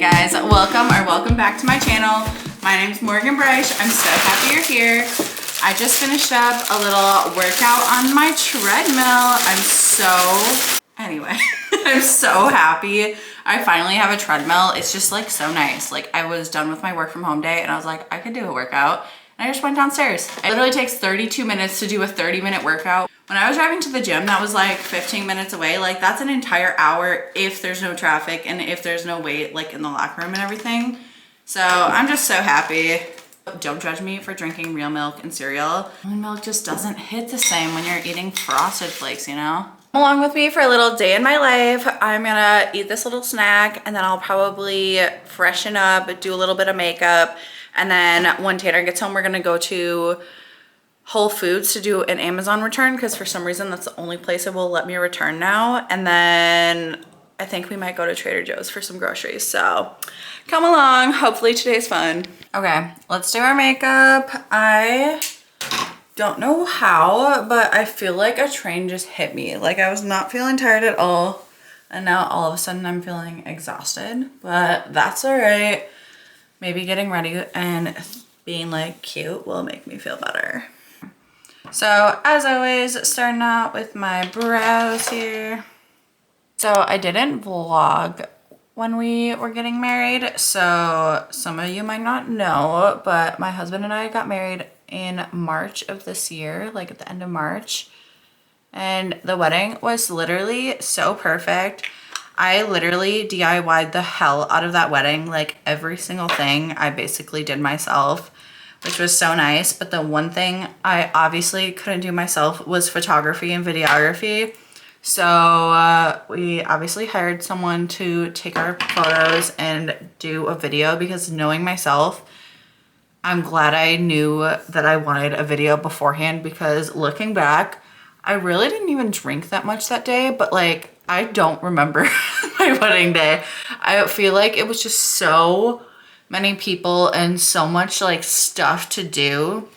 Welcome back to my channel. My name is Morgan Bryce. I'm so happy you're here. I just finished up a little workout on my treadmill. I'm so happy. I finally have a treadmill. It's just like so nice. Like I was done with my work from home day and I was like, I could do a workout. And I just went downstairs. It literally takes 32 minutes to do a 30-minute workout. When I was driving to the gym, that was like 15 minutes away. Like that's an entire hour if there's no traffic and if there's no wait like in the locker room and everything. So I'm just so happy. Don't judge me for drinking real milk and cereal. Almond milk just doesn't hit the same when you're eating Frosted Flakes, you know? Come along with me for a little day in my life. I'm gonna eat this little snack and then I'll probably freshen up, do a little bit of makeup. And then when Tanner gets home, we're gonna go to Whole Foods to do an Amazon return because for some reason that's the only place it will let me return now. And then I think we might go to Trader Joe's for some groceries. So come along, hopefully today's fun. Okay, let's do our makeup. I don't know how, but I feel like a train just hit me. Like I was not feeling tired at all. And now all of a sudden I'm feeling exhausted, but that's all right. Maybe getting ready and being like cute will make me feel better. So as always, starting out with my brows here. So I didn't vlog when we were getting married. So some of you might not know, but my husband and I got married in March of this year, like at the end of March. And the wedding was literally so perfect. I literally DIY'd the hell out of that wedding. Like every single thing I basically did myself, which was so nice. But the one thing I obviously couldn't do myself was photography and videography. So we obviously hired someone to take our photos and do a video because knowing myself, I'm glad I knew that I wanted a video beforehand because looking back, I really didn't even drink that much that day, but like, I don't remember my wedding day. I feel like it was just so many people and so much like stuff to do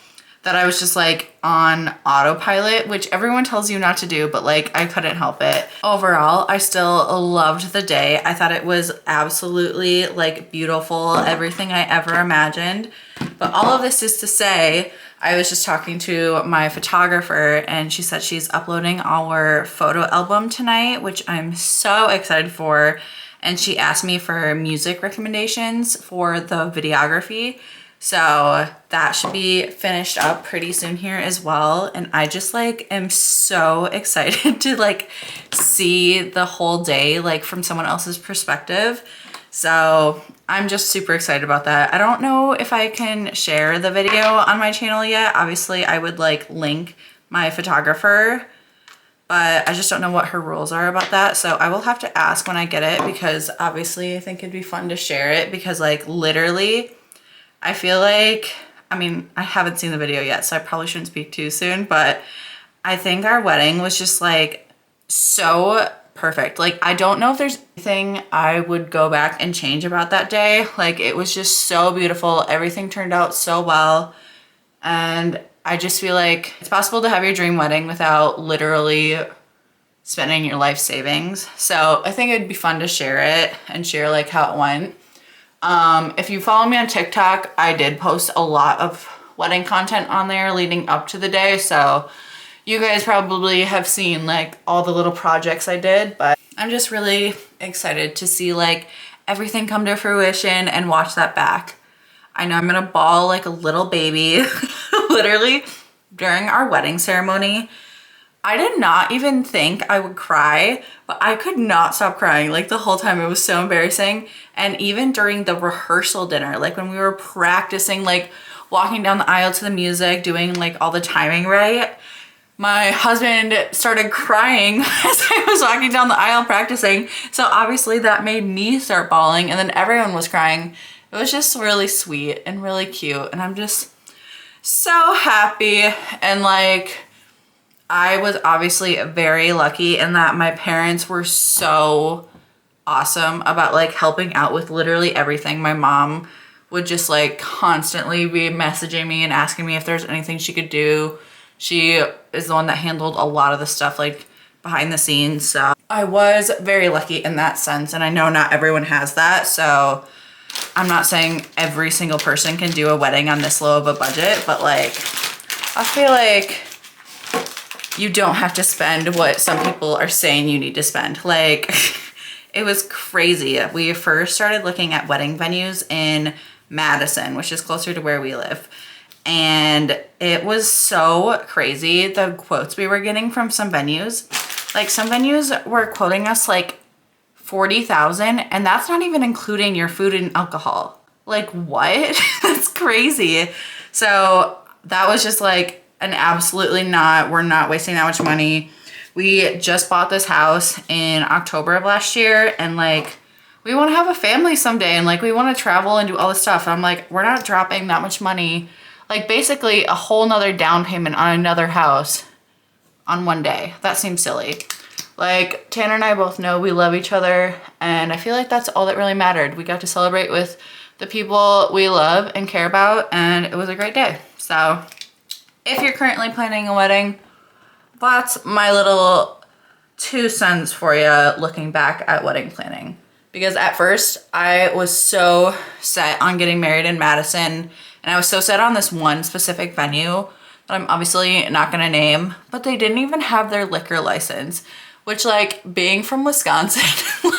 that I was just like on autopilot, which everyone tells you not to do, but like I couldn't help it. Overall, I still loved the day. I thought it was absolutely like beautiful, everything I ever imagined. But all of this is to say, I was just talking to my photographer and she said she's uploading our photo album tonight, which I'm so excited for. And she asked me for music recommendations for the videography. So that should be finished up pretty soon here as well. And I just like am so excited to like see the whole day like from someone else's perspective. So I'm just super excited about that. I don't know if I can share the video on my channel yet. Obviously I would like link my photographer, but I just don't know what her rules are about that. So I will have to ask when I get it because obviously I think it'd be fun to share it because like literally I feel like, I mean, I haven't seen the video yet, so I probably shouldn't speak too soon, but I think our wedding was just like so perfect. Like, I don't know if there's anything I would go back and change about that day. Like, it was just so beautiful. Everything turned out so well. And I just feel like it's possible to have your dream wedding without literally spending your life savings. So I think it'd be fun to share it and share like how it went. If you follow me on TikTok, I did post a lot of wedding content on there leading up to the day. So you guys probably have seen like all the little projects I did, but I'm just really excited to see like everything come to fruition and watch that back. I know I'm gonna bawl like a little baby. Literally during our wedding ceremony, I did not even think I would cry, but I could not stop crying like the whole time. It was so embarrassing. And even during the rehearsal dinner, like when we were practicing, like walking down the aisle to the music, doing like all the timing right, my husband started crying as I was walking down the aisle practicing. So obviously that made me start bawling and then everyone was crying. It was just really sweet and really cute. And I'm just so happy. And like, I was obviously very lucky in that my parents were so awesome about like helping out with literally everything. My mom would just like constantly be messaging me and asking me if there's anything she could do. She is the one that handled a lot of the stuff like behind the scenes. So I was very lucky in that sense. And I know not everyone has that. So I'm not saying every single person can do a wedding on this low of a budget, but like, I feel like you don't have to spend what some people are saying you need to spend. Like, it was crazy. We first started looking at wedding venues in Madison, which is closer to where we live. And it was so crazy, the quotes we were getting from some venues. Like, some venues were quoting us like $40,000, and that's not even including your food and alcohol. Like, what? That's crazy. So that was just like an absolutely not, we're not wasting that much money. We just bought this house in October of last year, and like, we want to have a family someday, and like, we want to travel and do all this stuff. And I'm like, we're not dropping that much money. Like, basically a whole nother down payment on another house on one day. That seems silly. Like, Tanner and I both know we love each other, and I feel like that's all that really mattered. We got to celebrate with the people we love and care about, and it was a great day. So if you're currently planning a wedding, that's my little 2 cents for you looking back at wedding planning. Because at first I was so set on getting married in Madison, and I was so set on this one specific venue that I'm obviously not gonna name, but they didn't even have their liquor license, which, like, being from Wisconsin,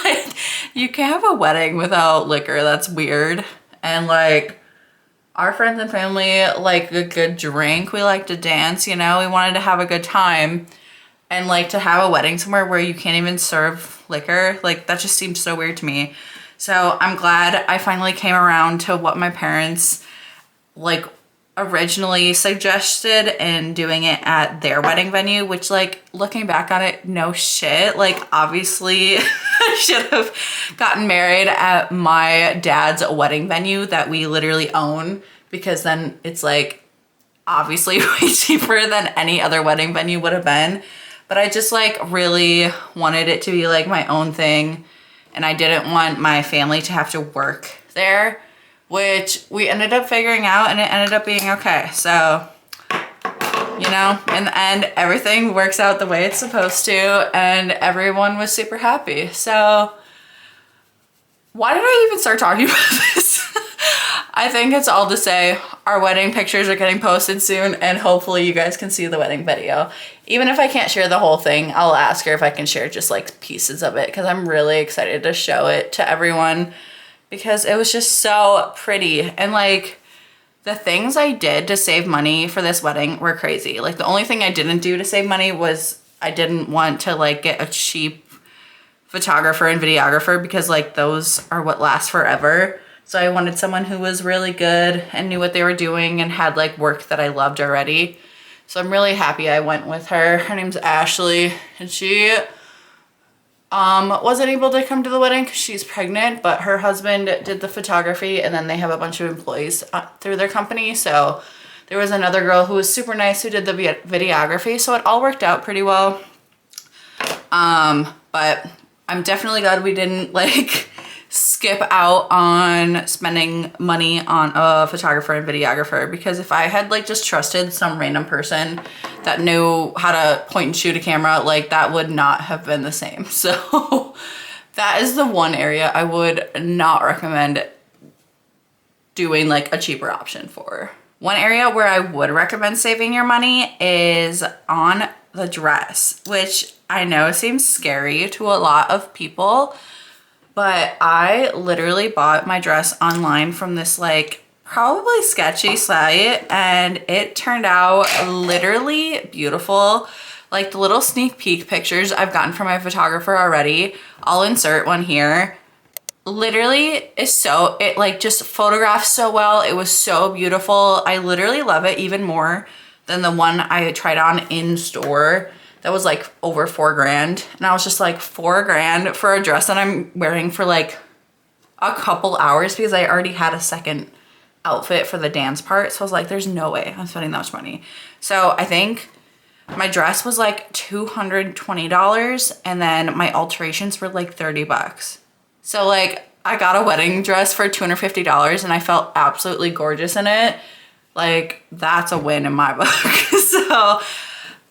like, you can't have a wedding without liquor. That's weird. And like, our friends and family like a good drink. We like to dance, you know, we wanted to have a good time. And like, to have a wedding somewhere where you can't even serve liquor, like, that just seems so weird to me. So I'm glad I finally came around to what my parents like originally suggested and doing it at their wedding venue, which, like, looking back on it, no shit. Like, obviously I should have gotten married at my dad's wedding venue that we literally own, because then it's like obviously way cheaper than any other wedding venue would have been. But I just like really wanted it to be like my own thing, and I didn't want my family to have to work there, which we ended up figuring out, and it ended up being okay. So, you know, in the end, everything works out the way it's supposed to, and everyone was super happy. So why did I even start talking about this? I think it's all to say our wedding pictures are getting posted soon, and hopefully you guys can see the wedding video. Even if I can't share the whole thing, I'll ask her if I can share just like pieces of it, because I'm really excited to show it to everyone, because it was just so pretty. And like, the things I did to save money for this wedding were crazy. Like, the only thing I didn't do to save money was I didn't want to like get a cheap photographer and videographer, because like, those are what last forever. So I wanted someone who was really good and knew what they were doing and had like work that I loved already. So I'm really happy I went with her. Her name's Ashley, and she wasn't able to come to the wedding because she's pregnant, but her husband did the photography, and then they have a bunch of employees through their company. So there was another girl who was super nice who did the videography. So it all worked out pretty well. But I'm definitely glad we didn't like skip out on spending money on a photographer and videographer, because if I had like just trusted some random person that knew how to point and shoot a camera, like, that would not have been the same. So that is the one area I would not recommend doing like a cheaper option for. One area where I would recommend saving your money is on the dress, which I know seems scary to a lot of people, but I literally bought my dress online from this like probably sketchy site, and it turned out literally beautiful. Like, the little sneak peek pictures I've gotten from my photographer already, I'll insert one here. Literally is so, it like just photographs so well. It was so beautiful. I literally love it even more than the one I tried on in store. That was like over $4,000. And I was just like, $4,000 for a dress that I'm wearing for like a couple hours, because I already had a second outfit for the dance part. So I was like, there's no way I'm spending that much money. So I think my dress was like $220, and then my alterations were like 30 bucks. So like, I got a wedding dress for $250, and I felt absolutely gorgeous in it. Like, that's a win in my book. So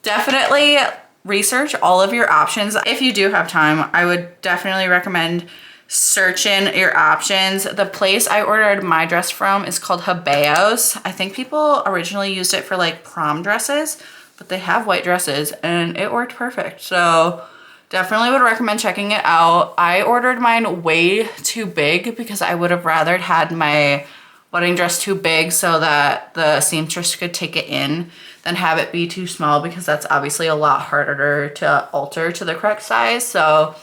definitely research all of your options. If you do have time, I would definitely recommend search in your options. The place I ordered my dress from is called Habeos. I think people originally used it for like prom dresses, but they have white dresses and it worked perfect. So definitely would recommend checking it out. I ordered mine way too big because I would have rather had my wedding dress too big so that the seamstress could take it in than have it be too small, because that's obviously a lot harder to alter to the correct size. So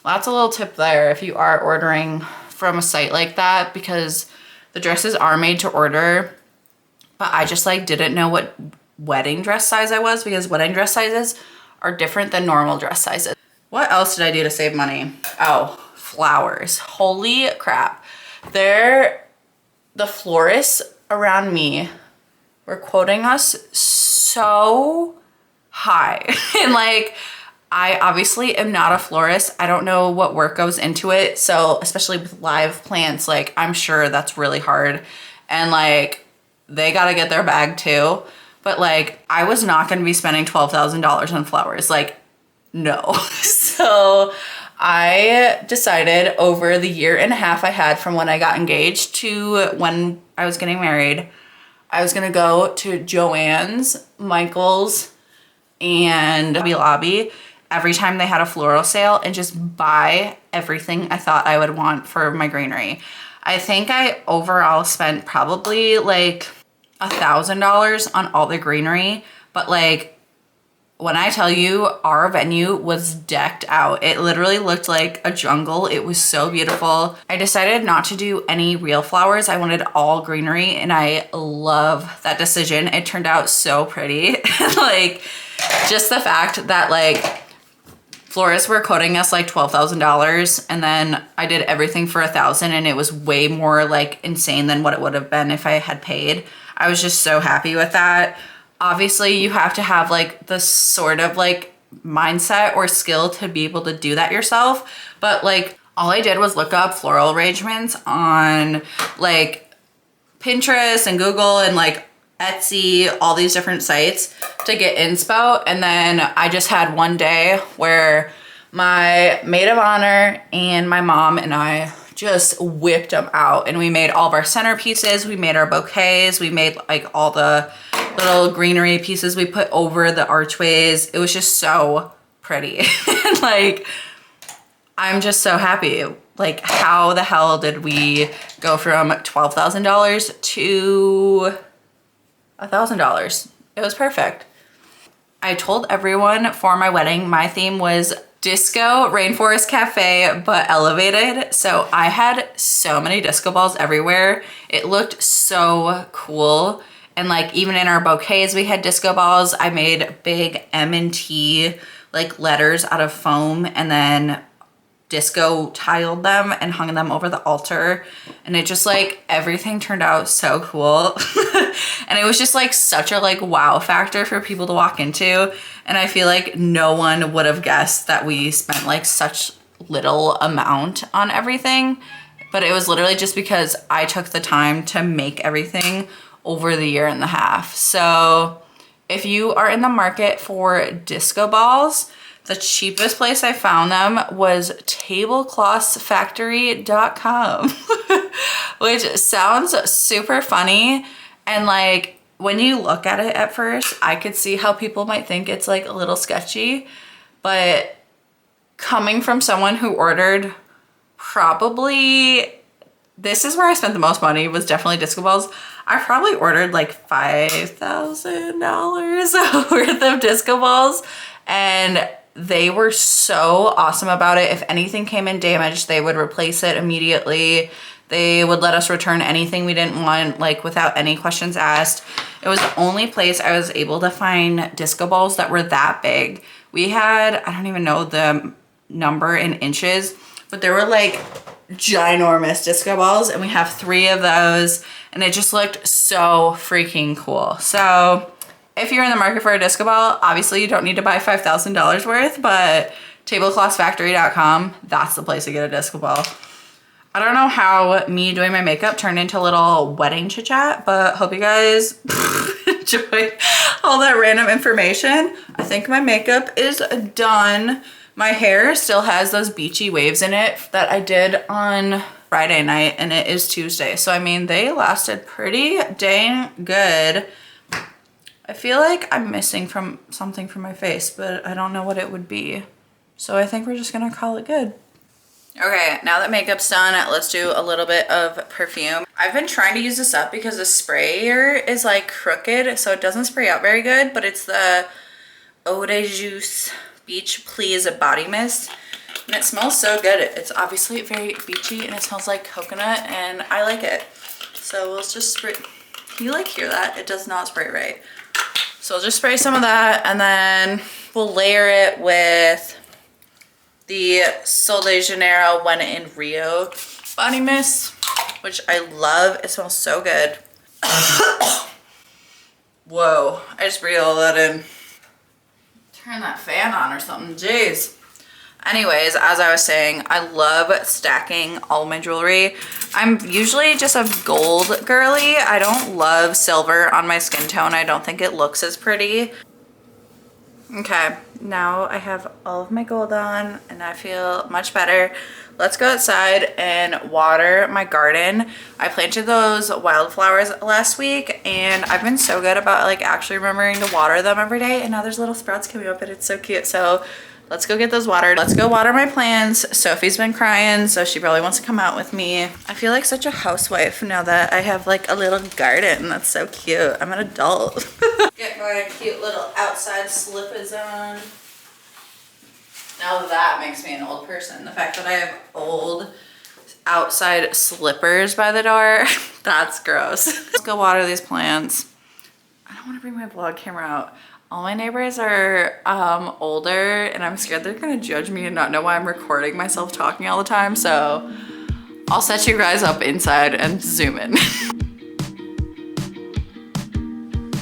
that's a little tip there if you are ordering from a site like that, because the dresses are made to order, but I just like didn't know what wedding dress size I was, because wedding dress sizes are different than normal dress sizes. What else did I do to save money? Oh, flowers. Holy crap. The florists around me were quoting us so high. And like, I obviously am not a florist. I don't know what work goes into it. So especially with live plants, like I'm sure that's really hard. And like, they gotta get their bag too. But like, I was not gonna be spending $12,000 on flowers. Like, no. So I decided over the year and a half I had from when I got engaged to when I was getting married, I was gonna go to Joann's, Michael's, and Hobby Lobby every time they had a floral sale and just buy everything I thought I would want for my greenery. I think I overall spent probably like $1,000 on all the greenery, but like, when I tell you our venue was decked out, it literally looked like a jungle. It was so beautiful. I decided not to do any real flowers. I wanted all greenery, and I love that decision. It turned out so pretty. Like, just the fact that like florists were quoting us like $12,000, and then I did everything for $1,000, and it was way more like insane than what it would have been if I had paid. I was just so happy with that. Obviously, you have to have like the sort of like mindset or skill to be able to do that yourself. But like, all I did was look up floral arrangements on like Pinterest and Google and like Etsy, all these different sites to get inspo. And then I just had one day where my maid of honor and my mom and I just whipped them out, and we made all of our centerpieces, we made our bouquets, we made like all the little greenery pieces we put over the archways. It was just so pretty. Like, I'm just so happy. Like, how the hell did we go from $12,000 to $1,000? It was perfect. I told everyone for my wedding, my theme was Disco Rainforest Cafe, but elevated. So I had so many disco balls everywhere. It looked so cool. And like, even in our bouquets, we had disco balls. I made big M&T like letters out of foam, and then disco tiled them and hung them over the altar. And it just like, everything turned out so cool. And it was just like such a like wow factor for people to walk into. And I feel like no one would have guessed that we spent like such little amount on everything. But it was literally just because I took the time to make everything over the year and a half. So if you are in the market for disco balls, the cheapest place I found them was tableclothsfactory.com, which sounds super funny. And like, when you look at it at first, I could see how people might think it's like a little sketchy, but coming from someone who ordered probably, this is where I spent the most money, was definitely disco balls. I probably ordered like $5,000 worth of disco balls, and they were so awesome about it. If anything came in damaged, they would replace it immediately. They would let us return anything we didn't want, like without any questions asked. It was the only place I was able to find disco balls that were that big. We had, I don't even know the number in inches, but there were like ginormous disco balls, and we have 3 of those, and it just looked so freaking cool. So if you're in the market for a disco ball, obviously you don't need to buy $5,000 worth, but tableclothsfactory.com, that's the place to get a disco ball. I don't know how me doing my makeup turned into a little wedding chit chat, but hope you guys enjoyed all that random information. I think my makeup is done. My hair still has those beachy waves in it that I did on Friday night, and it is Tuesday. So I mean, they lasted pretty dang good. I feel like I'm missing from something from my face, but I don't know what it would be. So I think we're just gonna call it good. Okay, now that makeup's done, let's do a little bit of perfume. I've been trying to use this up because the sprayer is like crooked, so it doesn't spray out very good, but it's the Eau de Juice Beach Please Body Mist. And it smells so good. It's obviously very beachy and it smells like coconut and I like it. So we'll just spray. Can you like hear that? It does not spray right. So we'll just spray some of that and then we'll layer it with the Sol de Janeiro When in Rio body mist, which I love. It smells so good. Whoa, I just breathed all that in. Turn that fan on or something, jeez. Anyways, as I was saying, I love stacking all my jewelry. I'm usually just a gold girly. I don't love silver on my skin tone. I don't think it looks as pretty. Okay, now I have all of my gold on and I feel much better. Let's go outside and water my garden. I planted those wildflowers last week and I've been so good about like actually remembering to water them every day, and now there's little sprouts coming up and it's so cute. So let's go get those watered. Let's go water my plants. Sophie's been crying, so she probably wants to come out with me. I feel like such a housewife now that I have like a little garden. That's so cute. I'm an adult. Get my cute little outside slippers on. Now that makes me an old person. The fact that I have old outside slippers by the door, that's gross. Let's go water these plants. I don't want to bring my vlog camera out. All my neighbors are older and I'm scared they're gonna judge me and not know why I'm recording myself talking all the time. So I'll set you guys up inside and zoom in.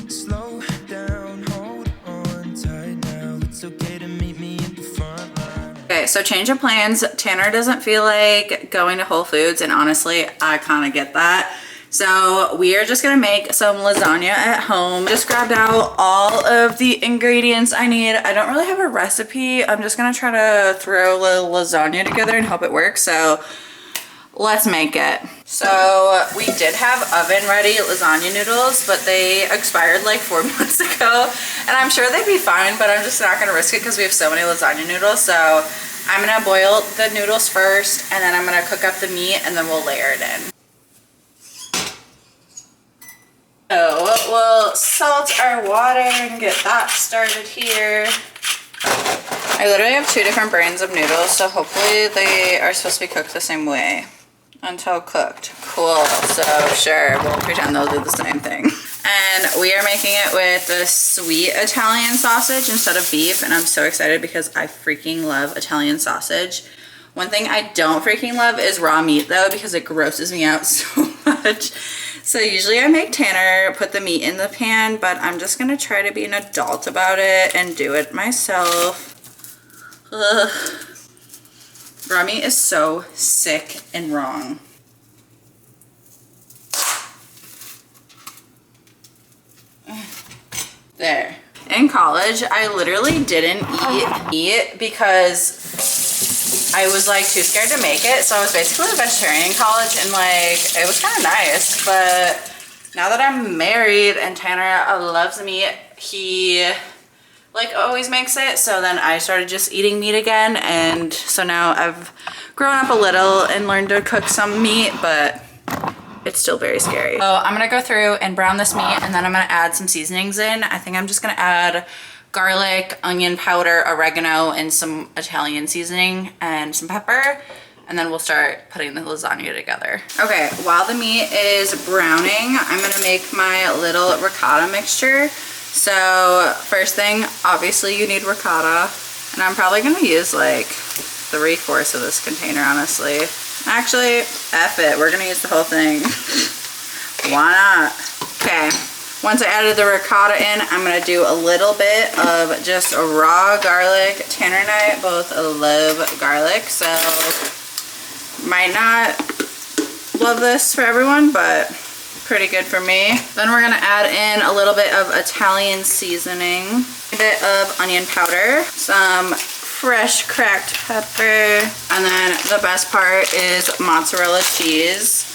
Slow down, hold on tight now. It's okay to meet me at the front line. Okay, so change of plans. Tanner doesn't feel like going to Whole Foods, and honestly, I kind of get that. So we are just gonna make some lasagna at home. Just grabbed out all of the ingredients I need. I don't really have a recipe. I'm just gonna try to throw a lasagna together and hope it works. So let's make it. So we did have oven ready lasagna noodles, but they expired like 4 months ago. And I'm sure they'd be fine, but I'm just not gonna risk it because we have so many lasagna noodles. So I'm gonna boil the noodles first and then I'm gonna cook up the meat and then we'll layer it in. So we'll salt our water and get that started here. I literally have 2 different brands of noodles, so hopefully they are supposed to be cooked the same way until cooked. Cool, so sure, we'll pretend they'll do the same thing. And we are making it with the sweet Italian sausage instead of beef, and I'm so excited because I freaking love Italian sausage. One thing I don't freaking love is raw meat though, because it grosses me out so much. So usually I make Tanner put the meat in the pan, but I'm just gonna try to be an adult about it and do it myself. Ugh. Raw meat is so sick and wrong. There. In college, I literally didn't eat because I was like too scared to make it. So I was basically a vegetarian in college and like it was kind of nice. But now that I'm married and Tanner loves meat, he like always makes it. So then I started just eating meat again. And so now I've grown up a little and learned to cook some meat, but it's still very scary. So I'm gonna go through and brown this meat and then I'm gonna add some seasonings in. I think I'm just gonna add garlic, onion powder, oregano, and some Italian seasoning and some pepper. And then we'll start putting the lasagna together. Okay, while the meat is browning, I'm gonna make my little ricotta mixture. So first thing, obviously you need ricotta. And I'm probably gonna use like 3/4 of this container, honestly. Actually, F it, we're gonna use the whole thing. Why not? Okay, once I added the ricotta in, I'm gonna do a little bit of just raw garlic. Tanner and I both love garlic, so might not love this for everyone, but pretty good for me. Then we're gonna add in a little bit of Italian seasoning, a bit of onion powder, some fresh cracked pepper. And then the best part is mozzarella cheese.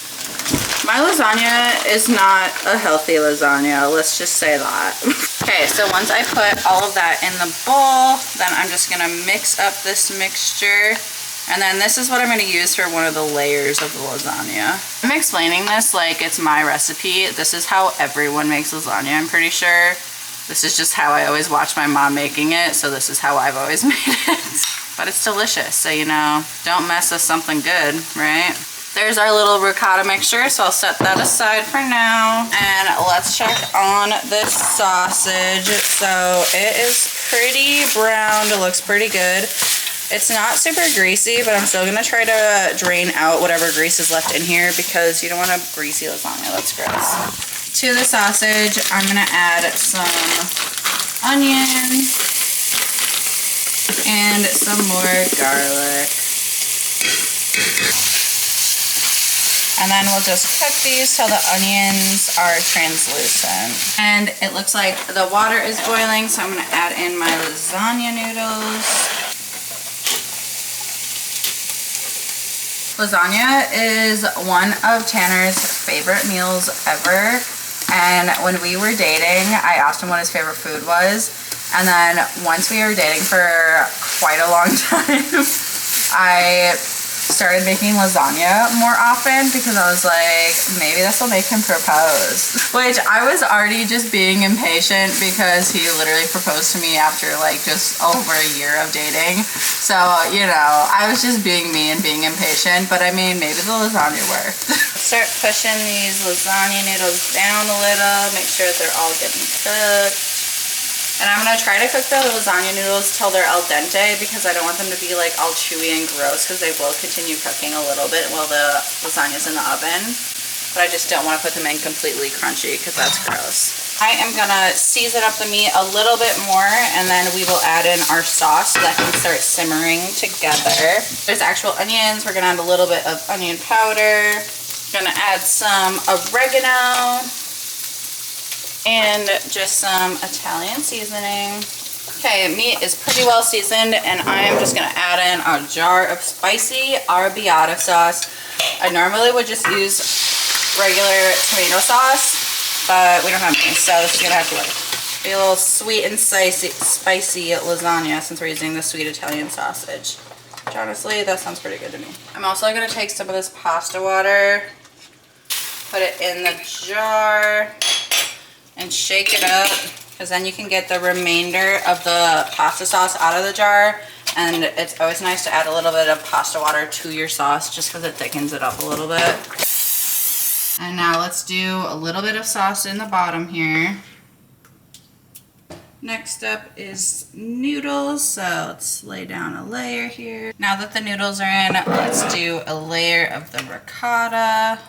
My lasagna is not a healthy lasagna, let's just say that. Okay, so once I put all of that in the bowl, then I'm just gonna mix up this mixture. And then this is what I'm gonna use for one of the layers of the lasagna. I'm explaining this like it's my recipe. This is how everyone makes lasagna, I'm pretty sure. This is just how I always watch my mom making it, so this is how I've always made it. But it's delicious, so you know, don't mess with something good, right? There's our little ricotta mixture, so I'll set that aside for now. And let's check on this sausage. So it is pretty browned, it looks pretty good. It's not super greasy, but I'm still gonna try to drain out whatever grease is left in here because you don't want a greasy lasagna, that's gross. To the sausage, I'm gonna add some onion and some more garlic. And then we'll just cook these till the onions are translucent. And it looks like the water is boiling, so I'm gonna add in my lasagna noodles. Lasagna is one of Tanner's favorite meals ever. And when we were dating, I asked him what his favorite food was. And then once we were dating for quite a long time, I started making lasagna more often because I was like, maybe this will make him propose. Which I was already just being impatient because he literally proposed to me after like just over a year of dating. So, you know, I was just being me and being impatient, but I mean, maybe the lasagna worked. Start pushing these lasagna noodles down a little, make sure that they're all getting cooked. And I'm gonna try to cook the lasagna noodles till they're al dente because I don't want them to be like all chewy and gross because they will continue cooking a little bit while the lasagna's in the oven. But I just don't want to put them in completely crunchy because that's gross. I am gonna season up the meat a little bit more and then we will add in our sauce so that can start simmering together. There's actual onions. We're gonna add a little bit of onion powder. Gonna add some oregano. And just some Italian seasoning. Okay, meat is pretty well seasoned and I'm just gonna add in a jar of spicy arrabbiata sauce. I normally would just use regular tomato sauce, but we don't have any, so this is gonna have to like be a little sweet and spicy lasagna since we're using the sweet Italian sausage. Which honestly, that sounds pretty good to me. I'm also gonna take some of this pasta water, put it in the jar, and shake it up because then you can get the remainder of the pasta sauce out of the jar. And it's always nice to add a little bit of pasta water to your sauce just because it thickens it up a little bit. And now let's do a little bit of sauce in the bottom here. Next up is noodles, so let's lay down a layer here. Now that the noodles are in, let's do a layer of the ricotta.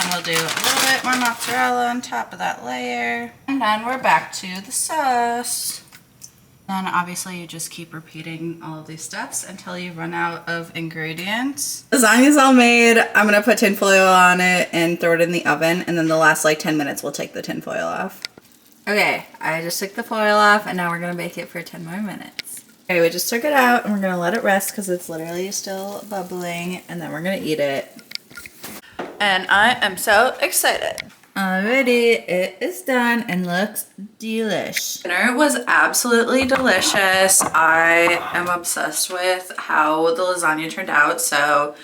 And we'll do a little bit more mozzarella on top of that layer. And then we're back to the sauce. Then obviously you just keep repeating all of these steps until you run out of ingredients. Lasagna's all made. I'm gonna put tin foil on it and throw it in the oven, and then the last like 10 minutes we'll take the tin foil off. Okay, I just took the foil off and now we're gonna bake it for 10 more minutes. Okay, we just took it out and we're gonna let it rest because it's literally still bubbling, and then we're gonna eat it. And I am so excited. Alrighty, it is done and looks delish. Dinner was absolutely delicious. I am obsessed with how the lasagna turned out. So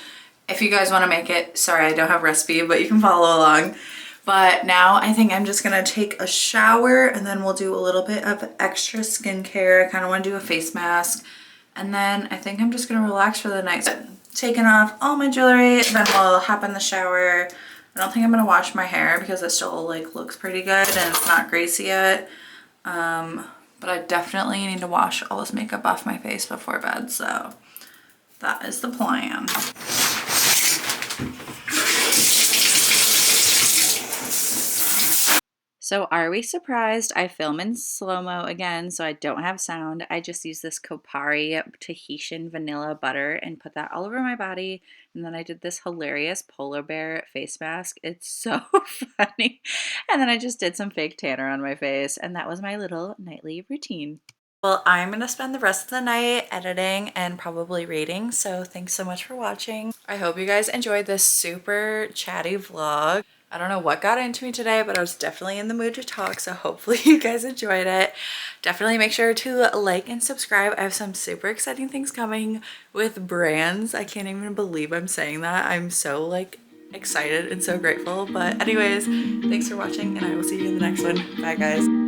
if you guys want to make it, sorry I don't have a recipe, but you can follow along. But now I think I'm just gonna take a shower and then we'll do a little bit of extra skincare. I kind of want to do a face mask. And then I think I'm just gonna relax for the night. Taking off all my jewelry, then we'll hop in the shower. I don't think I'm gonna wash my hair because it still like looks pretty good and it's not greasy yet. But I definitely need to wash all this makeup off my face before bed, so that is the plan. So are we surprised? I film in slow-mo again, so I don't have sound. I just use this Kopari Tahitian vanilla butter and put that all over my body. And then I did this hilarious polar bear face mask. It's so funny. And then I just did some fake tanner on my face, and that was my little nightly routine. Well, I'm gonna spend the rest of the night editing and probably reading, so thanks so much for watching. I hope you guys enjoyed this super chatty vlog. I don't know what got into me today, but I was definitely in the mood to talk, so hopefully you guys enjoyed it. Definitely make sure to like and subscribe. I have some super exciting things coming with brands. I can't even believe I'm saying that. I'm so like excited and so grateful. But anyways, thanks for watching and I will see you in the next one. Bye guys.